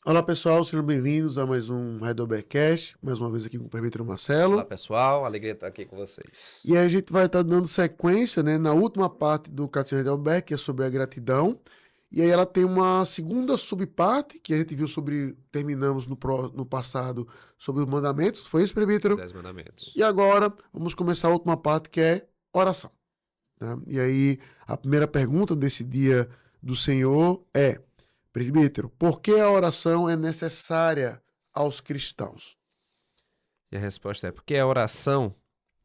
Olá pessoal, sejam bem-vindos a mais um Heidelbergcast, mais uma vez aqui com o Prefeito Olá Marcelo. pessoal, alegria estar aqui com vocês. E aí a gente vai estar dando sequência, né, na última parte do Catecismo Heidelberg, que é sobre a gratidão. E aí ela tem uma segunda subparte, que a gente viu terminamos no passado sobre os mandamentos, foi isso, Presbítero? 10 mandamentos. E agora vamos começar a última parte, que é oração, né? E aí a primeira pergunta desse dia do Senhor é: Presbítero, por que a oração é necessária aos cristãos? E a resposta é porque a oração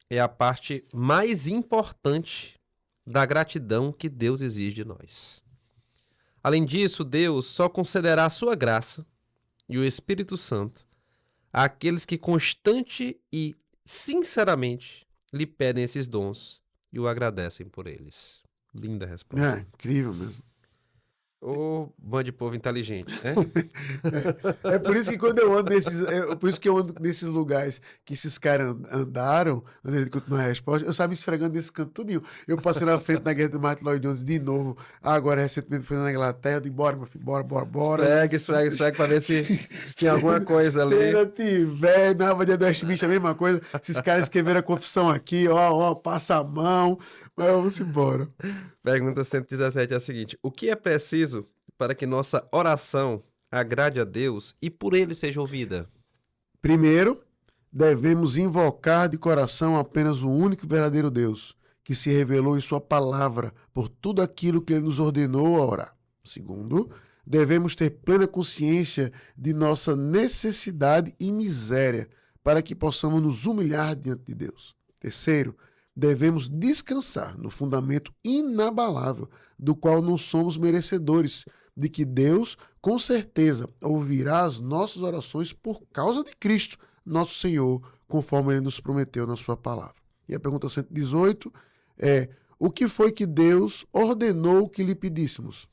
é a parte mais importante da gratidão que Deus exige de nós. Além disso, Deus só concederá a sua graça e o Espírito Santo àqueles que constante e sinceramente lhe pedem esses dons e o agradecem por eles. Linda resposta. É, incrível mesmo. Ô, bando de povo inteligente, né? É por isso que quando eu ando por isso que eu ando nesses lugares que esses caras andaram, antes de continuar a resposta, eu saio me esfregando nesse canto tudinho. Eu passei na frente da guerra do Martin Lloyd Jones de novo, agora recentemente foi na Inglaterra, eu digo, bora, meu filho, bora. Esfrega pra ver se tem alguma coisa ali. Se não tiver, na Abadia do Westminster, a mesma coisa. Esses caras escreveram a confissão aqui, ó, passa a mão, mas vamos embora. Pergunta 117 é a seguinte: o que é preciso para que nossa oração agrade a Deus e por ele seja ouvida? Primeiro, devemos invocar de coração apenas o único e verdadeiro Deus, que se revelou em sua palavra por tudo aquilo que ele nos ordenou a orar. Segundo, devemos ter plena consciência de nossa necessidade e miséria para que possamos nos humilhar diante de Deus. Terceiro, devemos descansar no fundamento inabalável do qual não somos merecedores, de que Deus, com certeza, ouvirá as nossas orações por causa de Cristo, nosso Senhor, conforme ele nos prometeu na sua palavra. E a pergunta 118 é: o que foi que Deus ordenou que lhe pedíssemos?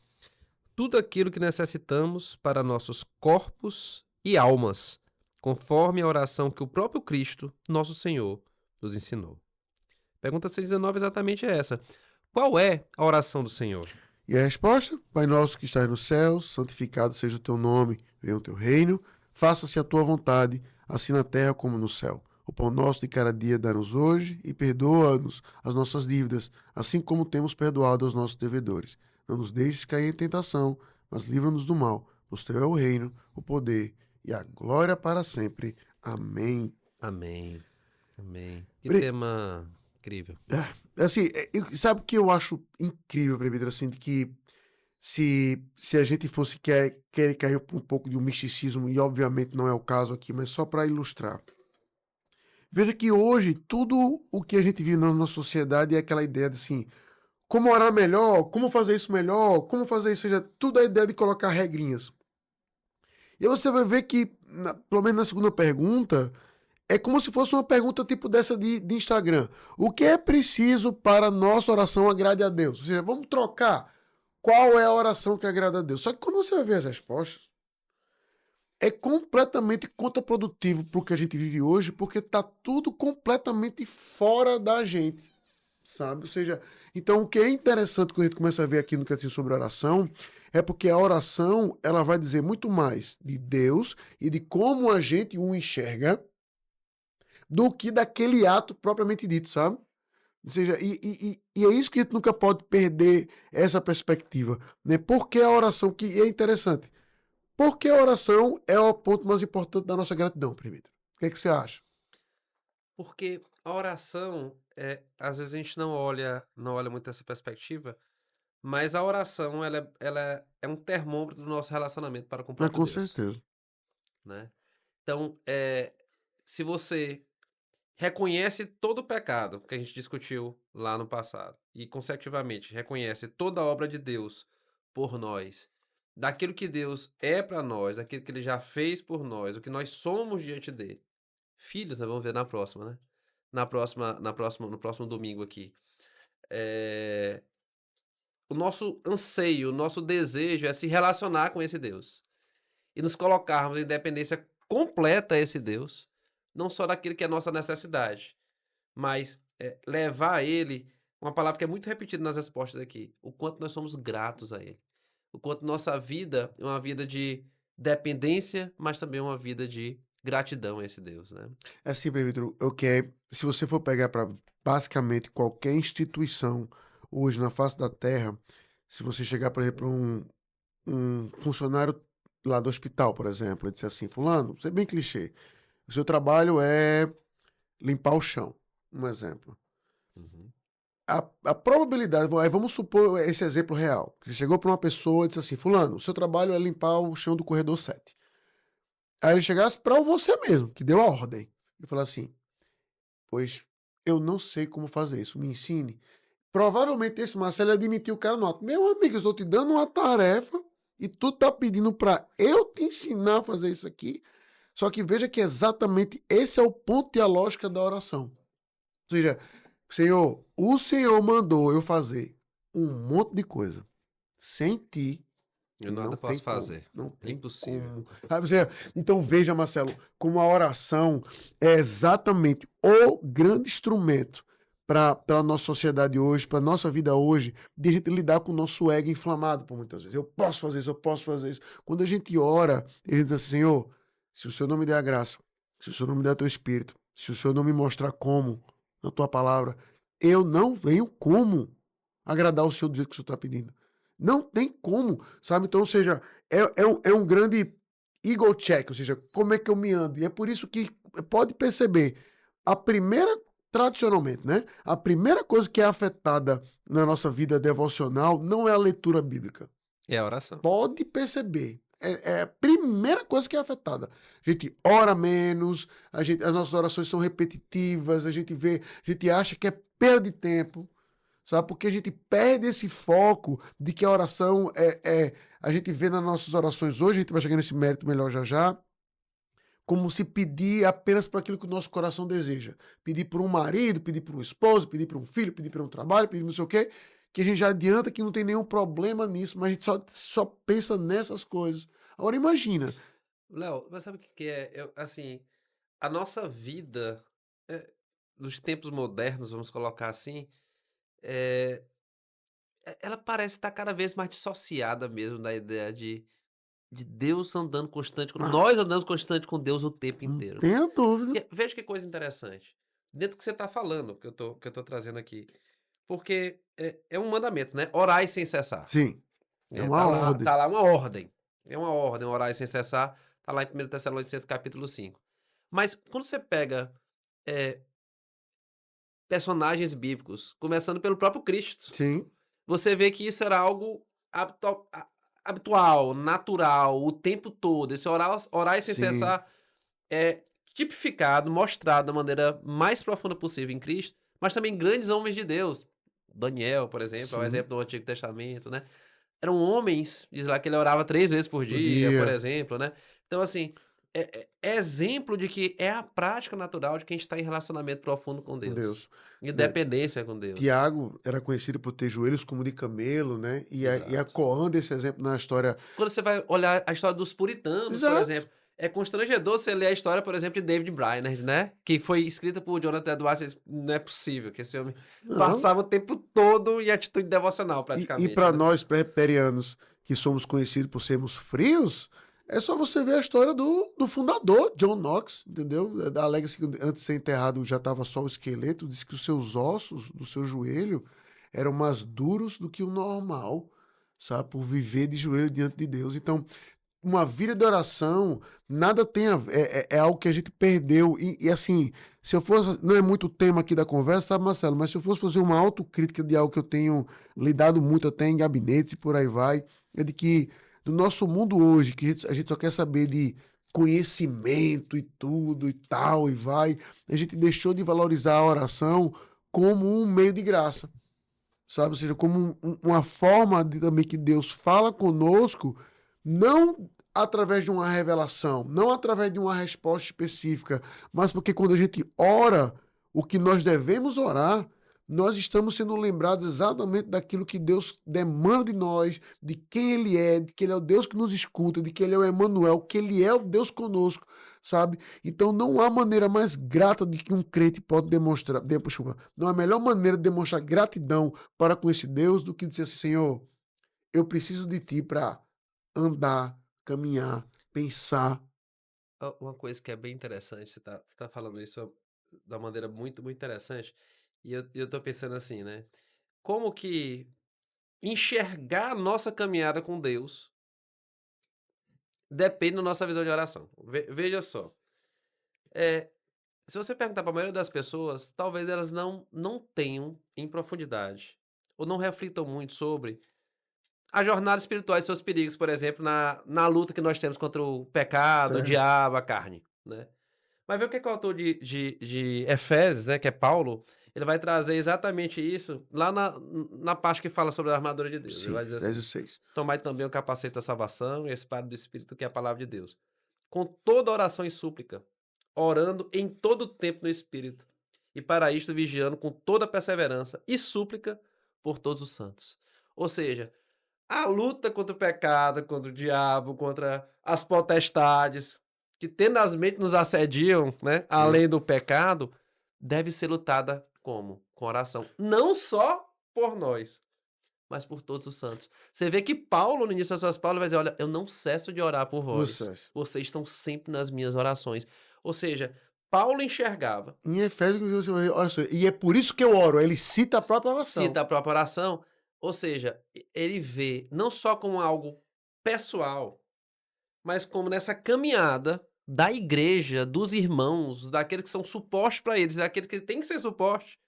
Tudo aquilo que necessitamos para nossos corpos e almas, conforme a oração que o próprio Cristo, nosso Senhor, nos ensinou. Pergunta 119 exatamente é essa: qual é a oração do Senhor? E a resposta: Pai nosso que estás nos céus, santificado seja o teu nome, venha o teu reino, faça-se a tua vontade, assim na terra como no céu. O pão nosso de cada dia dá-nos hoje e perdoa-nos as nossas dívidas, assim como temos perdoado aos nossos devedores. Não nos deixes cair em tentação, mas livra-nos do mal, pois teu é o reino, o poder e a glória para sempre. Amém. Amém. Amém. Que Pre- tema incrível. Assim, sabe o que eu acho incrível, Presbítero, assim, de que se a gente fosse querer cair um pouco de um misticismo, e obviamente não é o caso aqui, mas só para ilustrar. Veja que hoje tudo o que a gente vive na nossa sociedade é aquela ideia de assim, como orar melhor, como fazer isso melhor, como fazer isso, seja, tudo é a ideia de colocar regrinhas. E aí você vai ver que, pelo menos na segunda pergunta, é como se fosse uma pergunta tipo dessa de Instagram. O que é preciso para a nossa oração agrade a Deus? Ou seja, vamos trocar qual é a oração que agrada a Deus. Só que quando você vai ver as respostas, é completamente contraprodutivo para o que a gente vive hoje, porque está tudo completamente fora da gente, sabe? Ou seja, então o que é interessante quando a gente começa a ver aqui no Catecismo sobre oração, é porque a oração ela vai dizer muito mais de Deus e de como a gente o enxerga, do que daquele ato propriamente dito, sabe? Ou seja, e é isso que a gente nunca pode perder essa perspectiva, né? Porque a oração, que é interessante, porque a oração é o ponto mais importante da nossa gratidão, primeiro. O que é que você acha? Porque a oração, às vezes a gente não olha muito essa perspectiva, mas a oração ela é um termômetro do nosso relacionamento para com o Ah, próprio com Deus, certeza. né? Então, se você reconhece todo o pecado que a gente discutiu lá no passado e, consecutivamente, reconhece toda a obra de Deus por nós, daquilo que Deus é para nós, daquilo que Ele já fez por nós, o que nós somos diante dele. Filhos, nós vamos ver na próxima, né? No próximo domingo aqui. Eh, o nosso anseio, o nosso desejo é se relacionar com esse Deus e nos colocarmos em dependência completa a esse Deus, não só daquilo que é nossa necessidade, mas levar a Ele, uma palavra que é muito repetida nas respostas aqui, o quanto nós somos gratos a Ele, o quanto nossa vida é uma vida de dependência, mas também uma vida de gratidão a esse Deus, né? É assim, presbítero, se você for pegar para basicamente qualquer instituição hoje na face da terra, se você chegar, por exemplo, um funcionário lá do hospital, por exemplo, e disser assim, fulano, isso é bem clichê, o seu trabalho é limpar o chão, um exemplo. Uhum. A probabilidade, aí vamos supor esse exemplo real, que chegou para uma pessoa e disse assim, fulano, o seu trabalho é limpar o chão do corredor 7. Aí ele chegasse para você mesmo, que deu a ordem, e falar assim, pois eu não sei como fazer isso, me ensine. Provavelmente esse Marcelo ia admitir o cara no ato. Meu amigo, eu estou te dando uma tarefa e tu tá pedindo para eu te ensinar a fazer isso aqui. Só que veja que exatamente esse é o ponto e a lógica da oração. Ou seja, Senhor, o Senhor mandou eu fazer um monte de coisa. Sem ti, Eu não nada tem posso como. fazer. Não É tem impossível. como. Sabe, então veja, Marcelo, como a oração é exatamente o grande instrumento para a nossa sociedade hoje, para a nossa vida hoje, de a gente lidar com o nosso ego inflamado por muitas vezes. Eu posso fazer isso, eu posso fazer isso. Quando a gente ora, a gente diz assim, Senhor, se o Senhor não me der a graça, se o Senhor não me der o teu espírito, se o Senhor não me mostrar como, na tua palavra, eu não venho como agradar o Senhor do jeito que o Senhor está pedindo. Não tem como, sabe? Então, ou seja, é um grande ego check, ou seja, como é que eu me ando. E é por isso que pode perceber, a primeira, tradicionalmente, né? A primeira coisa que é afetada na nossa vida devocional não é a leitura bíblica. É a oração. Pode perceber. É a primeira coisa que é afetada. A gente ora menos, as nossas orações são repetitivas, a gente acha que é perda de tempo. Sabe? Porque a gente perde esse foco de que a oração a gente vê nas nossas orações hoje, a gente vai chegar nesse mérito melhor já já, como se pedir apenas para aquilo que o nosso coração deseja. Pedir por um marido, pedir por um esposo, pedir por um filho, pedir por um trabalho, pedir não sei o quê, que a gente já adianta que não tem nenhum problema nisso, mas a gente só pensa nessas coisas. Agora imagina. Léo, mas sabe o que que é? Assim, a nossa vida, nos tempos modernos, vamos colocar assim, eh, ela parece estar cada vez mais dissociada mesmo da ideia de Deus andando constante, Ah, nós andamos constante com Deus o tempo não inteiro. tenha dúvida. Veja que coisa interessante. Dentro do que você está falando, que eu tô trazendo aqui. Porque é um mandamento, né? Orai sem cessar. Sim, é É, uma ordem. tá lá uma ordem. É uma ordem, orai sem cessar. Tá lá em 1 Tessalonicenses capítulo 5. Mas quando você pega eh, personagens bíblicos, começando pelo próprio Cristo, Sim, você vê que isso era algo habitual, natural, o tempo todo. Esse orar sem sim, cessar é tipificado, mostrado da maneira mais profunda possível em Cristo, mas também grandes homens de Deus. Daniel, por exemplo, é um sim. exemplo do Antigo Testamento, né? Eram homens, diz lá que ele orava 3 vezes por O dia, por dia, exemplo, né? Então, assim, é exemplo de que é a prática natural de quem está em relacionamento profundo com com Deus. Deus. Em Né? dependência com Deus. Tiago era conhecido por ter joelhos como de camelo, né? E a Exato. Coan desse exemplo na história. Quando você vai olhar a história dos puritanos, por Exato. exemplo, é constrangedor você ler a história, por exemplo, de David Brainerd, né? Que foi escrita por Jonathan Edwards. Você diz, não é possível que esse homem Não. passava o tempo todo em atitude devocional, E praticamente, para né? nós presbiterianos que somos conhecidos por sermos frios, é só você ver a história do fundador, John Knox, entendeu? Alega-se que antes de ser enterrado já estava só o esqueleto, diz que os seus ossos do seu joelho eram mais duros do que o normal, sabe? Por viver de joelho diante de Deus. Então, uma vida de oração, nada tem a ver, é algo que a gente perdeu. E assim, se eu fosse, não é muito o tema aqui da conversa, sabe, Marcelo, mas se eu fosse fazer uma autocrítica de algo que eu tenho lidado muito até em gabinetes e por aí vai, é de que no nosso mundo hoje, que a gente só quer saber de conhecimento e tudo e tal, e vai, a gente deixou de valorizar a oração como um meio de graça, sabe? Ou seja, como uma forma de também que Deus fala conosco, não através de uma revelação, não através de uma resposta específica, mas porque quando a gente ora o que nós devemos orar, nós estamos sendo lembrados exatamente daquilo que Deus demanda de nós, de quem Ele é, de que Ele é o Deus que nos escuta, de que Ele é o Emmanuel, que Ele é o Deus conosco, sabe? Então não há maneira mais grata de que um crente pode demonstrar, desculpa, não há melhor maneira de demonstrar gratidão para com esse Deus do que dizer assim, Senhor, eu preciso de Ti para andar, caminhar, pensar. Uma coisa que é bem interessante, você tá falando isso da maneira muito, muito interessante, e eu tô pensando assim, né? Como que enxergar a nossa caminhada com Deus depende da nossa visão de oração. Veja só, é, se você perguntar para a maioria das pessoas, talvez elas não tenham em profundidade, ou não reflitam muito sobre a jornada espiritual e seus perigos, por exemplo, na luta que nós temos contra o pecado, o Certo. diabo, a carne, né? Mas vê o que o autor de Efésios, né, que é Paulo, ele vai trazer exatamente isso lá na parte que fala sobre a armadura de Deus. Ele Sim, vai dizer assim: Efésios 6. tomai também o capacete da salvação e a espada do Espírito, que é a palavra de Deus, com toda oração e súplica, orando em todo o tempo no Espírito, e para isto vigiando com toda perseverança e súplica por todos os santos. Ou seja, a luta contra o pecado, contra o diabo, contra as potestades, que tenazmente nos assediam, né, Sim. além do pecado, deve ser lutada como? Com oração. Não só por nós, mas por todos os santos. Você vê que Paulo, no início das suas palavras, vai dizer: olha, eu não cesso de orar por vós. Vocês. Vocês estão sempre nas minhas orações. Ou seja, Paulo enxergava, Em Efésios, inclusive, você vai ver, olha só, e é por isso que eu oro. Ele cita a própria oração. cita a própria oração, ou seja, ele vê não só como algo pessoal, mas como nessa caminhada da igreja, dos irmãos, daqueles que são suporte para eles, daqueles que têm que ser suporte,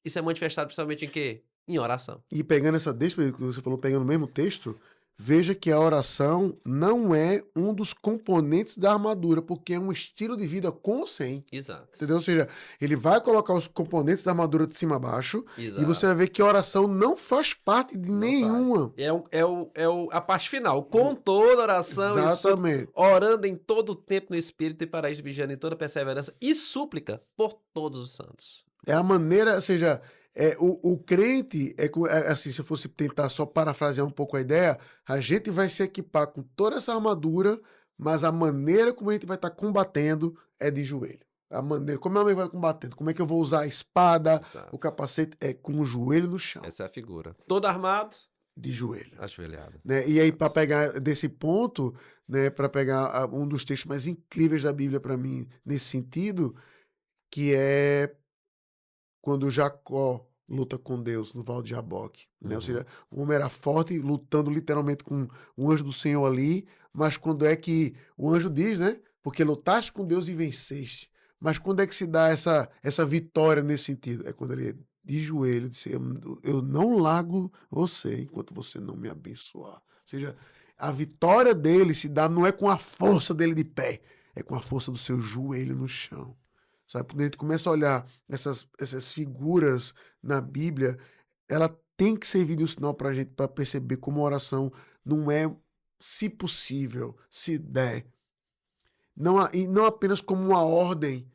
isso é manifestado principalmente em quê? Em oração. E pegando essa deixa que você falou, pegando o mesmo texto, veja que a oração não é um dos componentes da armadura, porque é um estilo de vida com ou sem. Exato. Entendeu? Ou seja, ele vai colocar os componentes da armadura de cima a baixo e você Exato. vai ver que a oração não faz parte de Não nenhuma. faz. A parte final. Com toda oração e súplica, Exatamente. orando em todo o tempo no Espírito e para isso vigiando em toda perseverança e súplica por todos os santos. É a maneira, ou seja, o crente, assim, se eu fosse tentar só parafrasear um pouco a ideia, a gente vai se equipar com toda essa armadura, mas a maneira como a gente vai estar combatendo é de joelho. A maneira, como é que vai combatendo? Como é que eu vou usar a espada, Exato. o capacete? É com o joelho no chão, Essa é a figura. Todo armado, de joelho. ajoelhado. Né? E aí, para pegar desse ponto, né, para pegar um dos textos mais incríveis da Bíblia para mim nesse sentido, que é quando Jacó luta com Deus no Val de Jaboque, né? Ou Uhum. seja, o homem era forte, lutando literalmente com o anjo do Senhor ali, mas quando é que o anjo diz, né? Porque lutaste com Deus e venceste. Mas quando é que se dá essa vitória nesse sentido? É quando ele de joelho disse: eu não largo você enquanto você não me abençoar. Ou seja, a vitória dele se dá não é com a força dele de pé, é com a força do seu joelho no chão. Sabe? Quando a gente começa a olhar essas figuras na Bíblia, ela tem que servir de um sinal para a gente, para perceber como a oração não é, se possível, se der, e não apenas como uma ordem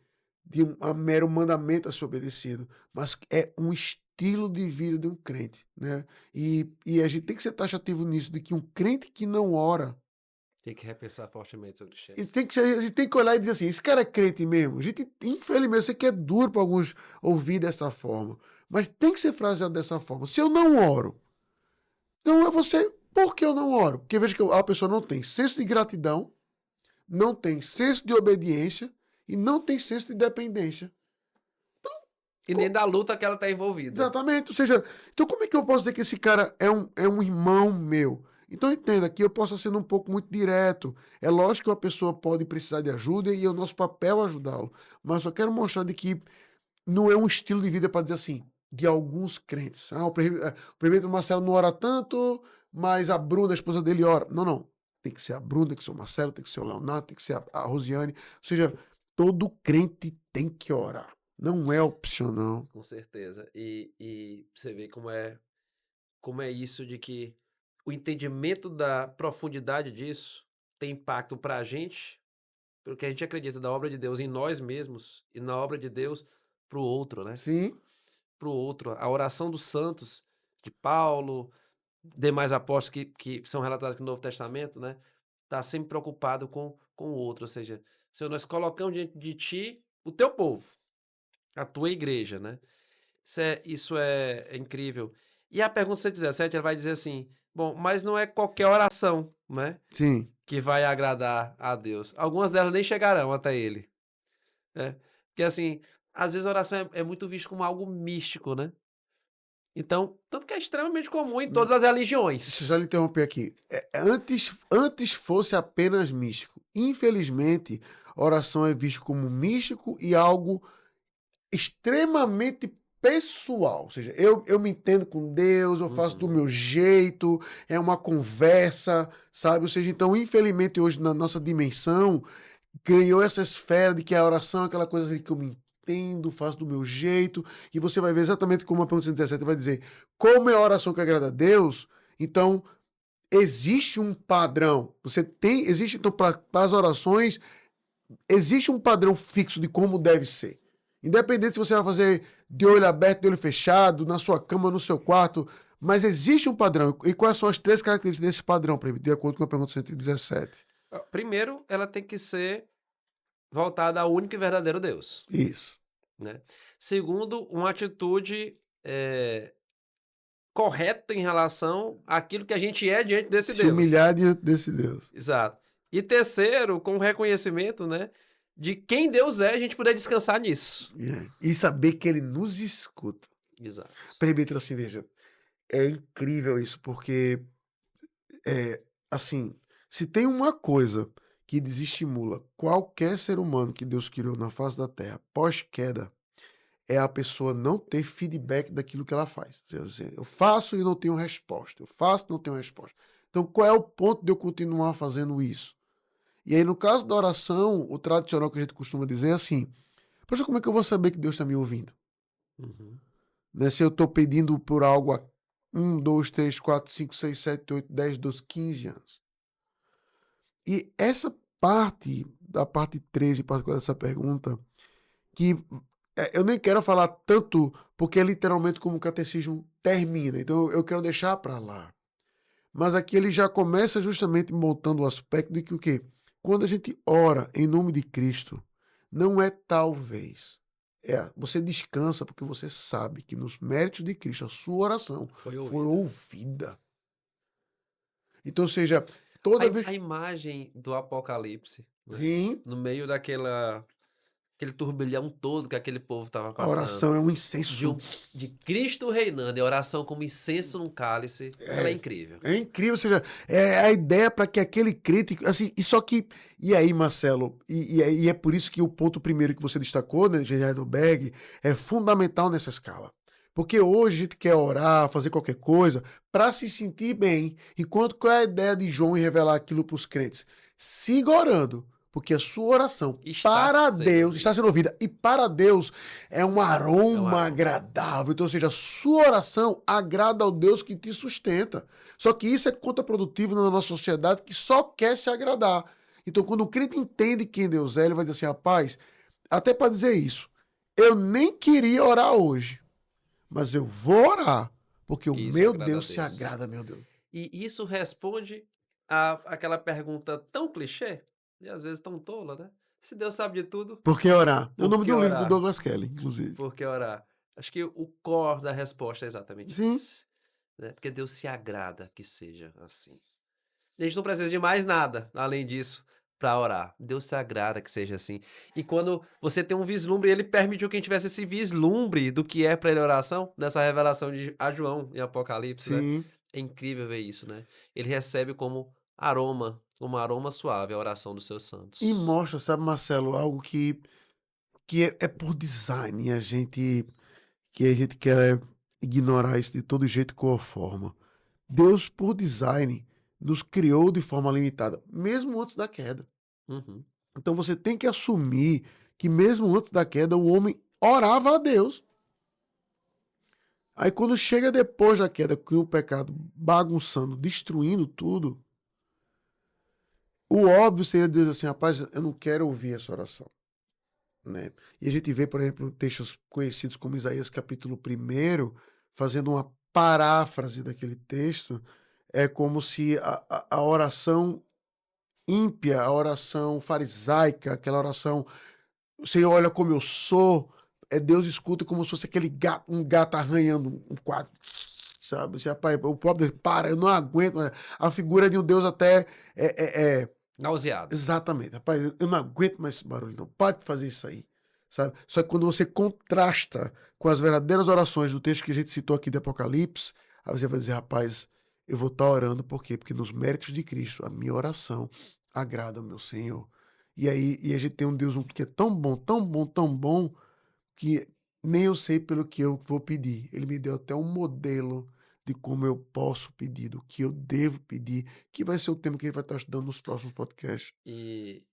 de um mero mandamento a ser obedecido, mas é um estilo de vida de um crente, né? E a gente tem que ser taxativo nisso, de que um crente que não ora, Tem que repensar fortemente sobre isso. isso tem que ser, a gente tem que olhar e dizer assim, esse cara é crente mesmo. A gente, infelizmente, eu sei que é duro para alguns ouvir dessa forma, mas tem que ser fraseado dessa forma. Se eu não oro, não é você. Por que eu não oro? Porque veja que a pessoa não tem senso de gratidão, não tem senso de obediência e não tem senso de dependência. E nem da luta que ela está envolvida. Exatamente. Ou seja, então como é que eu posso dizer que esse cara é um irmão meu? Então entenda que eu posso estar sendo um pouco muito direto. É lógico que uma pessoa pode precisar de ajuda e é o nosso papel ajudá-lo. Mas eu só quero mostrar de que não é um estilo de vida para dizer assim, de alguns crentes. O prefeito Marcelo não ora tanto, mas a Bruna, a esposa dele, ora. Não, não. Tem que ser a Bruna, tem que ser o Marcelo, tem que ser o Leonardo, tem que ser a Rosiane. Ou seja, todo crente tem que orar. Não é opcional. Com certeza. E você vê como é isso de que o entendimento da profundidade disso tem impacto para a gente, pelo que a gente acredita da obra de Deus em nós mesmos e na obra de Deus para o outro, né? Sim, Para o outro. A oração dos santos, de Paulo, demais apóstolos que são relatados aqui no Novo Testamento, né? Tá sempre preocupado com o outro. Ou seja, Senhor, nós colocamos diante de ti o teu povo, a tua igreja, né? Isso é incrível. E a pergunta 117, ela vai dizer assim: bom, mas não é qualquer oração, né? sim. que vai agradar a Deus. Algumas delas nem chegarão até ele, né? Porque assim, às vezes a oração é muito visto como algo místico, né? Então, tanto que é extremamente comum em todas as Deixa eu só religiões. lhe interromper aqui. Antes fosse apenas místico. Infelizmente, oração é visto como místico e algo extremamente pessoal. Ou seja, eu me entendo com Deus, eu faço do Uhum. meu jeito, é uma conversa, sabe? Ou seja, então, infelizmente, hoje na nossa dimensão, ganhou essa esfera de que a oração é aquela coisa assim que eu me entendo, faço do meu jeito, e você vai ver exatamente como a pergunta 117 vai dizer, como é a oração que agrada a Deus, então existe um padrão, existe então para as orações, existe um padrão fixo de como deve ser. Independente se você vai fazer de olho aberto, de olho fechado, na sua cama, no seu quarto, mas existe um padrão. E quais são as três características desse padrão, de acordo com a pergunta 117? Primeiro, ela tem que ser voltada ao único e verdadeiro Deus, Isso. né? Segundo, uma atitude correta em relação àquilo que a gente é diante desse Se Deus. humilhar diante desse Deus. Exato. E terceiro, com o reconhecimento, né, de quem Deus é, a gente poder descansar nisso. E saber que ele nos escuta. Exato. Presbítero, assim, veja, é incrível isso, porque, assim, se tem uma coisa que desestimula qualquer ser humano que Deus criou na face da terra pós-queda, é a pessoa não ter feedback daquilo que ela faz. Ou seja, eu faço e não tenho resposta. Eu faço e não tenho resposta. Então, qual é o ponto de eu continuar fazendo isso? E aí, no caso da oração, o tradicional que a gente costuma dizer é assim: poxa, como é que eu vou saber que Deus está me ouvindo? Uhum. Né? Se eu estou pedindo por algo há 1, 2, 3, 4, 5, 6, 7, 8, 10, 12, 15 anos. E essa parte, da parte 13, em particular dessa pergunta, que eu nem quero falar tanto, porque é literalmente como o catecismo termina. Então eu quero deixar para lá. Mas aqui ele já começa justamente montando o aspecto de que o quê? Quando a gente ora em nome de Cristo, não é talvez. Você descansa porque você sabe que nos méritos de Cristo a sua oração Foi foi ouvida. ouvida. Então, ou seja, toda vez. A imagem do Apocalipse, né, Sim, no meio aquele turbilhão todo que aquele povo estava a passando, oração é um de, incenso. de Cristo reinando, e a oração como incenso num cálice, ela é É, incrível. é incrível, ou seja, é a ideia para que aquele crítico, assim, e só que, e aí, Marcelo, e é por isso que o ponto primeiro que você destacou, né, de Heidelberg, é fundamental nessa escala. Porque hoje a gente quer orar, fazer qualquer coisa, para se sentir bem. Enquanto qual é a ideia de João em revelar aquilo para os crentes? Siga orando, porque a sua oração Está para sendo Deus está ouvida. sendo ouvida. E para Deus é um É um aroma aroma. agradável. Então, ou seja, a sua oração agrada ao Deus que te sustenta. Só que isso é contraprodutivo na nossa sociedade que só quer se agradar. Então, quando o crente entende quem Deus é, ele vai dizer assim, rapaz, até para dizer isso, eu nem queria orar hoje, mas eu vou orar, porque o Que isso meu agrada a Deus se Deus. agrada, meu Deus. E isso responde aquela pergunta tão clichê, e às vezes tão tola, né? Se Deus sabe de tudo, Por que orar? É o por nome que do livro do orar? Douglas Kelly, inclusive. Por que orar? Acho que o core da resposta é exatamente Sim. esse, né? Porque Deus se agrada que seja assim. A gente não precisa de mais nada além disso para orar. Deus se agrada que seja assim. E quando você tem um vislumbre, ele permitiu que a gente tivesse esse vislumbre do que é para ele oração, nessa revelação a João em Apocalipse, né? Sim. É incrível ver isso, né? Ele recebe como aroma, um aroma suave a oração dos seus E santos. mostra, sabe, Marcelo, algo que é por design. E a gente quer ignorar isso de todo jeito com forma. Deus, por design, nos criou de forma limitada, mesmo antes da queda. Uhum. Então você tem que assumir que mesmo antes da queda o homem orava a Deus. Aí quando chega depois da queda, com o pecado bagunçando, destruindo tudo, o óbvio seria dizer assim, rapaz, eu não quero ouvir essa oração. Né? E a gente vê, por exemplo, textos conhecidos como Isaías capítulo 1, fazendo uma paráfrase daquele texto, é como se a oração ímpia, a oração farisaica, aquela oração, Senhor, olha como eu sou, Deus escuta como se fosse aquele gato, um gato arranhando um quadro, sabe? Assim, rapaz, o próprio Deus, para, eu não aguento, a figura de um Deus até Nauseado. Exatamente. Rapaz, eu não aguento mais esse barulho, não. Pare de fazer isso aí. Sabe? Só que quando você contrasta com as verdadeiras orações do texto que a gente citou aqui de Apocalipse, aí você vai dizer, rapaz, eu vou estar orando, por quê? Porque nos méritos de Cristo, a minha oração agrada ao meu Senhor. E aí, a gente tem um Deus que é tão bom, tão bom, tão bom, que nem eu sei pelo que eu vou pedir. Ele me deu até um modelo de como eu posso pedir, do que eu devo pedir, que vai ser o tema que ele vai estar estudando nos próximos podcasts. E,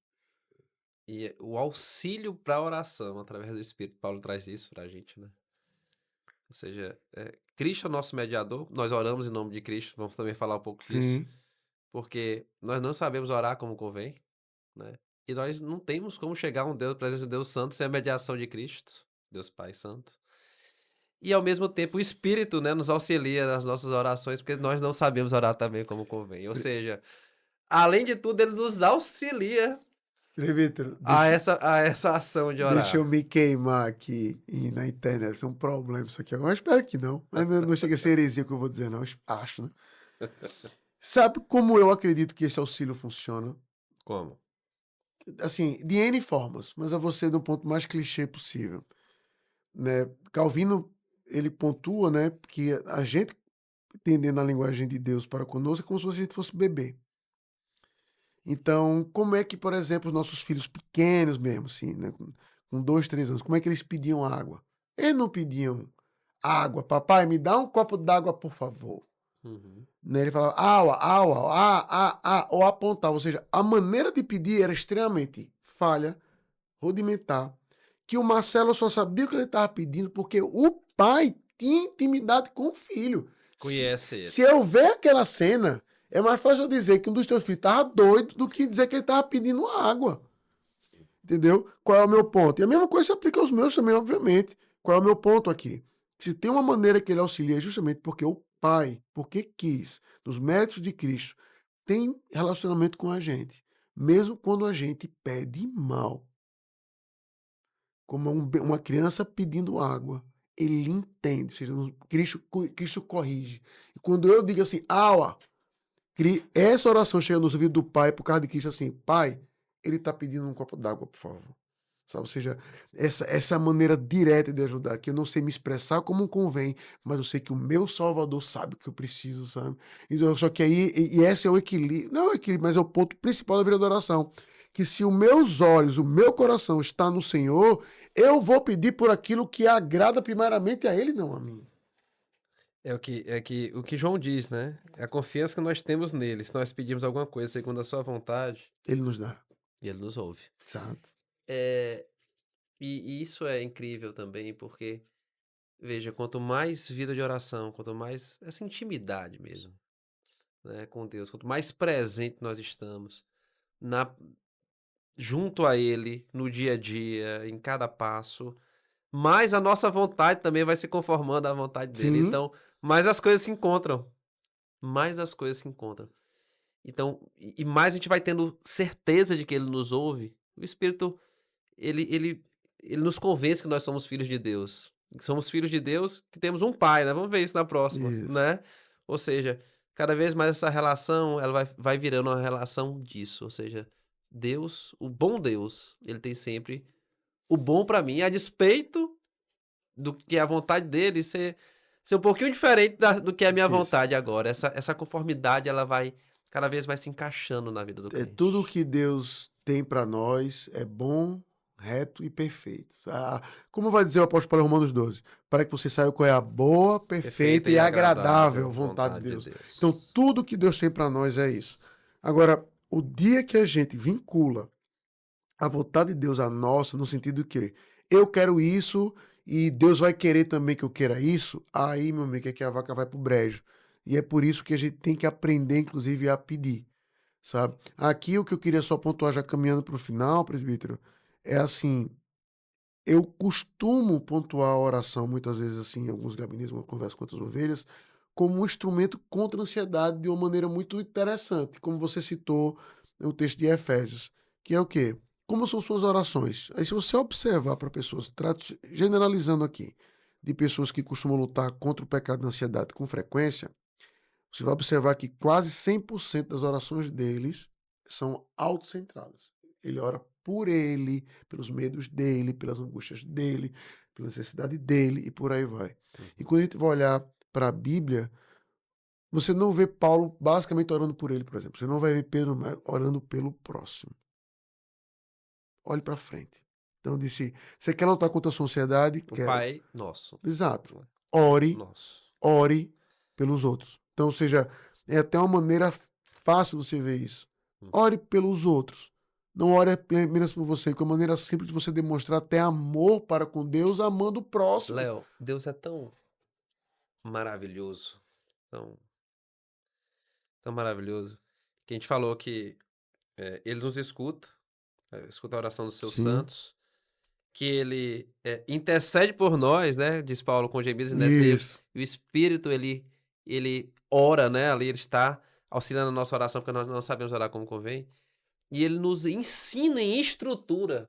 e o auxílio para a oração, através do Espírito, Paulo traz isso para a gente, né? Ou seja, Cristo é o nosso mediador, nós oramos em nome de Cristo, vamos também falar um pouco disso, Sim. porque nós não sabemos orar como convém, né? E nós não temos como chegar a um Deus, a presença de Deus Santo, sem a mediação de Cristo, Deus Pai Santo. E ao mesmo tempo o Espírito, né, nos auxilia nas nossas orações, porque nós não sabemos orar também como convém. Ou seja, além de tudo, ele nos auxilia Presbítero, a essa ação de deixa eu orar. me queimar aqui na internet. Isso é um problema isso aqui agora. Eu espero que não. Mas não chega a ser heresia o que eu vou dizer, não. Eu acho, né? Sabe como eu acredito que esse auxílio funciona? Como? Assim, de N formas, mas eu vou ser do ponto mais clichê possível. Né? Calvino, ele pontua, né, que a gente entendendo a linguagem de Deus para conosco é como se a gente fosse bebê. Então, como é que, por exemplo, os nossos filhos pequenos mesmo, assim, né, com 2, 3 anos, como é que eles pediam água? Eles não pediam água, papai, me dá um copo d'água, por favor. Uhum. Né? Ele falava, aua, aua, ou apontava. Ou seja, a maneira de pedir era extremamente falha, rudimentar, que o Marcelo só sabia o que ele estava pedindo porque o pai tinha intimidade com o filho. Conhece ele. Se eu ver aquela cena, é mais fácil eu dizer que um dos teus filhos estava doido do que dizer que ele estava pedindo água. Sim. Entendeu? Qual é o meu ponto? E a mesma coisa se aplica aos meus também, obviamente. Qual é o meu ponto aqui? Se tem uma maneira que ele auxilia, é justamente porque o pai, porque quis, nos méritos de Cristo, tem relacionamento com a gente. Mesmo quando a gente pede mal. Como uma criança pedindo água. Ele entende, ou seja, Cristo corrige. E quando eu digo assim, aua, essa oração chega nos ouvidos do Pai por causa de Cristo, assim, Pai, ele está pedindo um copo d'água, por favor. Sabe? Ou seja, essa maneira direta de ajudar, que eu não sei me expressar como convém, mas eu sei que o meu Salvador sabe o que eu preciso, sabe? Então, só que aí, e esse é o equilíbrio, não é o equilíbrio, mas é o ponto principal da vida da oração. Que se os meus olhos, o meu coração está no Senhor, eu vou pedir por aquilo que agrada primeiramente a Ele, não a mim. O que João diz, né? É a confiança que nós temos nele. Se nós pedirmos alguma coisa segundo a sua vontade, Ele nos dá. ele nos ouve. Exato. É, e isso é incrível também, porque, veja, quanto mais vida de oração, quanto mais essa intimidade mesmo, né, com Deus, quanto mais presente nós estamos na, junto a Ele, no dia a dia, em cada passo, mais a nossa vontade também vai se conformando à vontade dele. Sim, Então, mais as coisas se encontram. Mais as coisas se encontram. Então, e mais a gente vai tendo certeza de que ele nos ouve. O Espírito, ele nos convence que nós somos filhos de Deus. Que somos filhos de Deus, que temos um pai, né? Vamos ver isso na próxima, isso. né? Ou seja, cada vez mais essa relação, ela vai virando uma relação disso. Ou seja, Deus, o bom Deus, ele tem sempre o bom pra mim, a despeito do que é a vontade dele ser um pouquinho diferente do que é a minha Isso. vontade agora. Essa conformidade, ela vai cada vez mais se encaixando na vida do É tudo o crente. que Deus tem para nós é bom, reto e perfeito. Como vai dizer o apóstolo Paulo em Romanos 12? Para que você saiba qual é a boa, perfeita Perfeita e e agradável agradável vontade de vontade de Deus. Então, Deus. tudo que Deus tem para nós é isso. Agora, o dia que a gente vincula a vontade de Deus à nossa, no sentido que eu quero isso e Deus vai querer também que eu queira isso, aí, meu amigo, é que a vaca vai pro brejo. E é por isso que a gente tem que aprender, inclusive, a pedir, sabe? Aqui o que eu queria só pontuar, já caminhando para o final, presbítero, é assim, eu costumo pontuar a oração, muitas vezes assim, em alguns gabinetes, quando eu converso com outras ovelhas, como um instrumento contra a ansiedade de uma maneira muito interessante, como você citou no texto de Efésios, que é o quê? Como são suas orações? Aí se você observar para pessoas, generalizando aqui, de pessoas que costumam lutar contra o pecado da ansiedade com frequência, você vai observar que quase 100% das orações deles são autocentradas. Ele ora por ele, pelos medos dele, pelas angústias dele, pela necessidade dele e por aí vai. E Uhum. quando a gente vai olhar para a Bíblia, você não vê Paulo basicamente orando por ele, por exemplo. Você não vai ver Pedro orando pelo próximo. Olhe para frente. Então disse, você quer lutar contra a sua ansiedade? O Quero. Pai nosso, Exato. né? Ore, Nosso. ore pelos outros. Então, ou seja, é até uma maneira fácil de você ver isso. Hum. Ore pelos outros. Não ore apenas por você, que é uma maneira simples de você demonstrar até amor para com Deus, amando o próximo. Léo, Deus é tão maravilhoso, tão, tão maravilhoso, que a gente falou que Ele nos escuta, escuta a oração dos seus Sim, santos, que Ele intercede por nós, né? Diz Paulo com gemidos inexprimíveis. isso. E o Espírito, ele ora, né? Ali ele está auxiliando a nossa oração, porque nós não sabemos orar como convém. E ele nos ensina em estrutura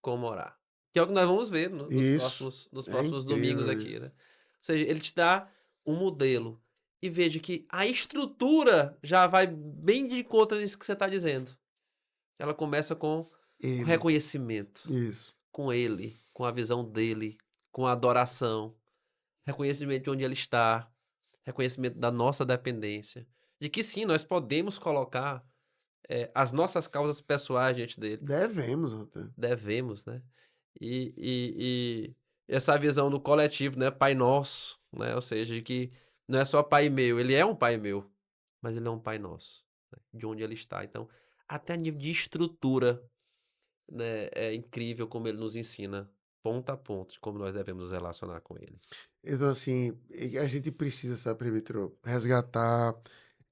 como orar. Que é o que nós vamos ver Isso. nos É próximos domingos incrível aqui, isso. né? Ou seja, ele te dá um modelo. E veja que a estrutura já vai bem de encontro disso que você está dizendo. Ela começa com o Ele. reconhecimento, Isso. com ele, com a visão dele, com a adoração, reconhecimento de onde ele está, reconhecimento da nossa dependência. De que sim, nós podemos colocar as nossas causas pessoais diante dele. Devemos até. Devemos, né? E essa visão do coletivo, né? Pai nosso, né? Ou seja, de que não é só pai meu, ele é um pai meu, mas ele é um pai nosso, né? De onde ele está. Então, até a nível de estrutura, né? É incrível como ele nos ensina, ponto a ponto, de como nós devemos nos relacionar com ele. Então, assim, a gente precisa, sabe, presbítero, resgatar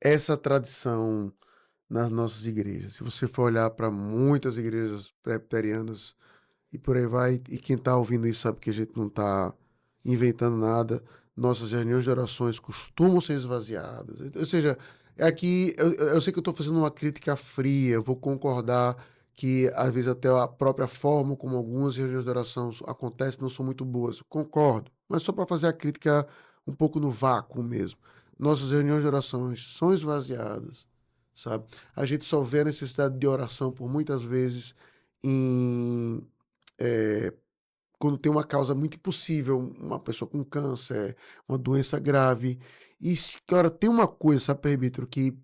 essa tradição nas nossas igrejas. Se você for olhar para muitas igrejas presbiterianas e por aí vai, e quem está ouvindo isso sabe que a gente não está inventando nada, nossas reuniões de orações costumam ser esvaziadas. Ou seja, aqui eu sei que eu estou fazendo uma crítica fria, eu vou concordar que às vezes até a própria forma como algumas reuniões de oração acontecem não são muito boas. Concordo, mas só para fazer a crítica um pouco no vácuo mesmo. Nossas reuniões de orações são esvaziadas, sabe? A gente só vê a necessidade de oração por muitas vezes em quando tem uma causa muito impossível, uma pessoa com câncer, uma doença grave. E, cara, tem uma coisa, sabe, presbítero, que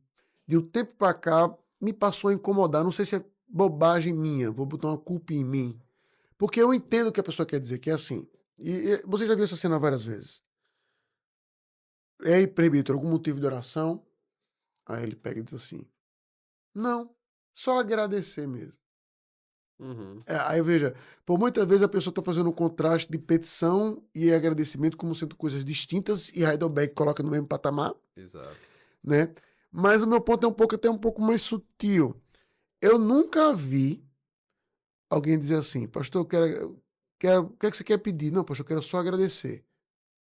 de um tempo para cá me passou a incomodar. Não sei se é bobagem minha, vou botar uma culpa em mim. Porque eu entendo o que a pessoa quer dizer, que é assim. E você já viu essa cena várias vezes. Ei, presbítero, algum motivo de oração? Aí ele pega e diz assim: não, só agradecer mesmo. Uhum, Aí veja, por muitas vezes a pessoa está fazendo um contraste de petição e agradecimento como sendo coisas distintas e Heidelberg coloca no mesmo patamar, exato. né? Mas o meu ponto é até um pouco mais sutil. Eu nunca vi alguém dizer assim, pastor, o que é que você quer pedir? Não, pastor, eu quero só agradecer.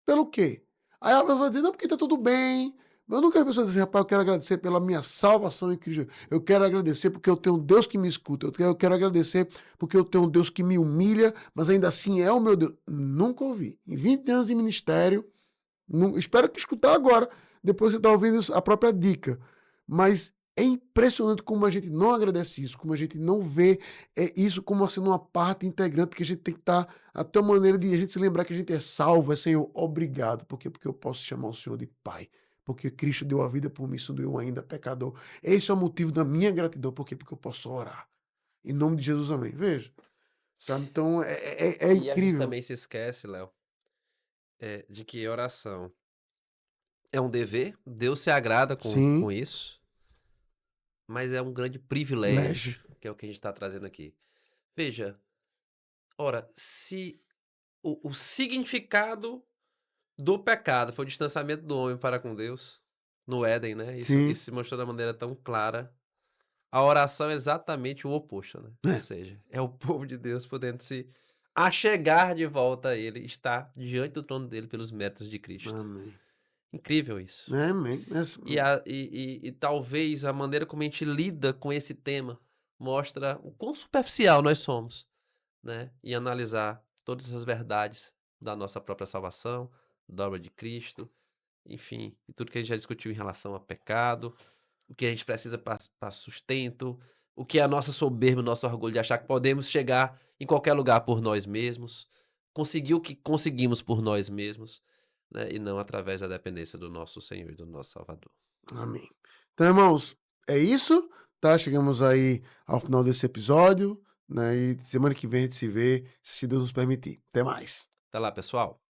Pelo quê? Aí a pessoa vai dizer, não, porque tá tudo bem. Mas eu nunca vi a pessoa dizer, rapaz, eu quero agradecer pela minha salvação em Cristo. Eu quero agradecer porque eu tenho um Deus que me escuta. Eu quero agradecer porque eu tenho um Deus que me humilha, mas ainda assim é o meu Deus. Nunca ouvi. Em 20 anos de ministério, espero que escutar agora, depois você está ouvindo a própria dica. Mas é impressionante como a gente não agradece isso, como a gente não vê isso como sendo uma parte integrante que a gente tem que estar, até uma maneira de a gente se lembrar que a gente é salvo, é Senhor, obrigado. Por quê? Porque eu posso chamar o Senhor de Pai. Porque Cristo deu a vida por mim, sendo eu ainda pecador. Esse é o motivo da minha gratidão. Por quê? Porque eu posso orar. Em nome de Jesus, amém. Veja. Sabe? Então é E a gente incrível. também se esquece, Léo, de que oração é um dever, Deus se agrada com Sim, isso, mas é um grande lege. privilégio, que é o que a gente está trazendo aqui. Veja, ora, se o significado do pecado foi o distanciamento do homem para com Deus, no Éden, né? Isso Sim. se mostrou da maneira tão clara. A oração é exatamente o oposto, né? Ou É. seja, é o povo de Deus podendo se achegar de volta a Ele, estar diante do trono dele pelos méritos de Cristo. Amém. Incrível isso. É, amém. E talvez a maneira como a gente lida com esse tema mostra o quão superficial nós somos, né? E analisar todas essas verdades da nossa própria salvação, da obra de Cristo, enfim, e tudo que a gente já discutiu em relação a pecado, o que a gente precisa para sustento, o que é a nossa soberba, o nosso orgulho de achar que podemos chegar em qualquer lugar por nós mesmos, conseguir o que conseguimos por nós mesmos, né, e não através da dependência do nosso Senhor e do nosso Salvador. Amém. Então, irmãos, é isso, tá? Chegamos aí ao final desse episódio, né? E semana que vem a gente se vê, se Deus nos permitir. Até mais. Até lá, pessoal.